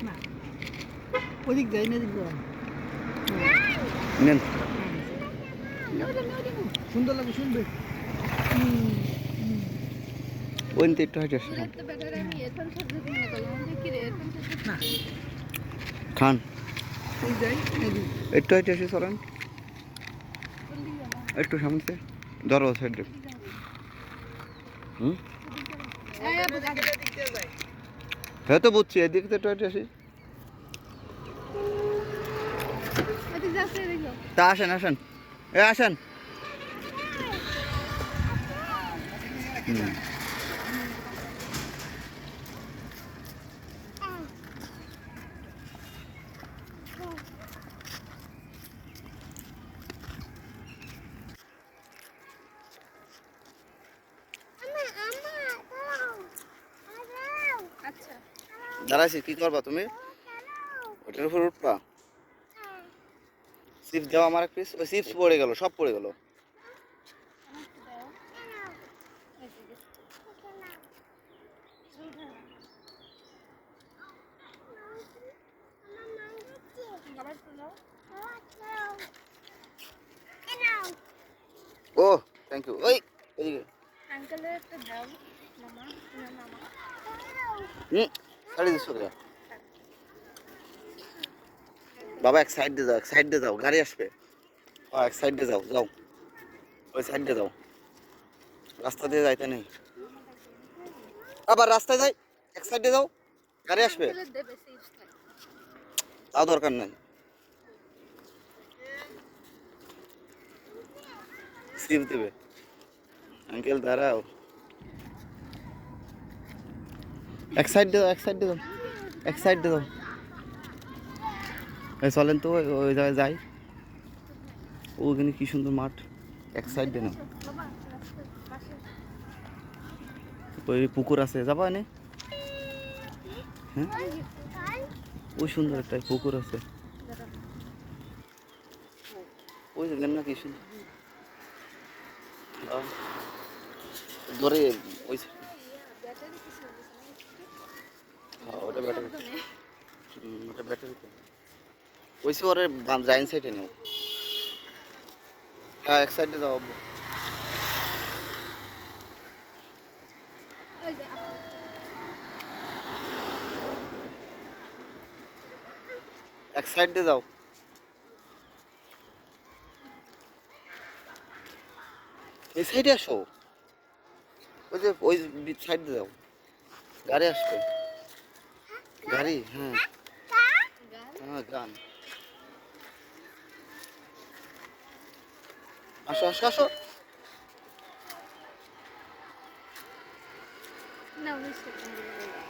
না ওদিক যাই না দিক যাই নেন সুন্দর লাগে শুনবে ওই নিতে একটু হাইটে আসে না খান এই যাই এদিক একটু হাইটে আসে চলেন একটু সামনে ধরো সাইডে হুম হ্যাঁ তো বুঝছি এদিকে তো একটু হাইটে আসি তা আসেন আসেন এ আসেন হুম দাঁড়াইছি কি করবা তুমি ওটার উপর উঠবা চিপস দেওয়া আমার এক পিস ওই চিপস পড়ে গেল সব পড়ে গেল ও থ্যাংক ইউ ওই এদিকে ছাড়ি দিচ্ছ কে বাবা এক সাইড দিয়ে যাও এক সাইড দিয়ে যাও গাড়ি আসবে এক সাইড দিয়ে যাও যাও ওই সাইড দিয়ে যাও রাস্তা দিয়ে যাইতে নেই আবার রাস্তায় যাই এক সাইড দিয়ে যাও গাড়ি আসবে তাও দরকার নাই সিপ দেবে আঙ্কেল দাঁড়াও এক সাইড দিয়ে দাও এক সাইড দিয়ে দাও এক সাইড দিয়ে দাও এই চলেন তো ওই জায়গায় যাই ওখানে কি সুন্দর মাঠ এক সাইড দিয়ে নাও ওই পুকুর আছে যাবা এনে হ্যাঁ ওই সুন্দর একটা পুকুর আছে ওই দেখলেন না কি সুন্দর ধরে ওই ওটা ব্যাটারি ওটা ব্যাটারি ওই সে ওরে জাইন সাইডে নেও হ্যাঁ এক সাইডে যাও এক সাইড দিয়ে যাও এই সাইডে আসো ওই যে ওই সাইড দিয়ে যাও গাড়ি আসবে গাড়ি হ্যাঁ হ্যাঁ গান আসো আসো আসো না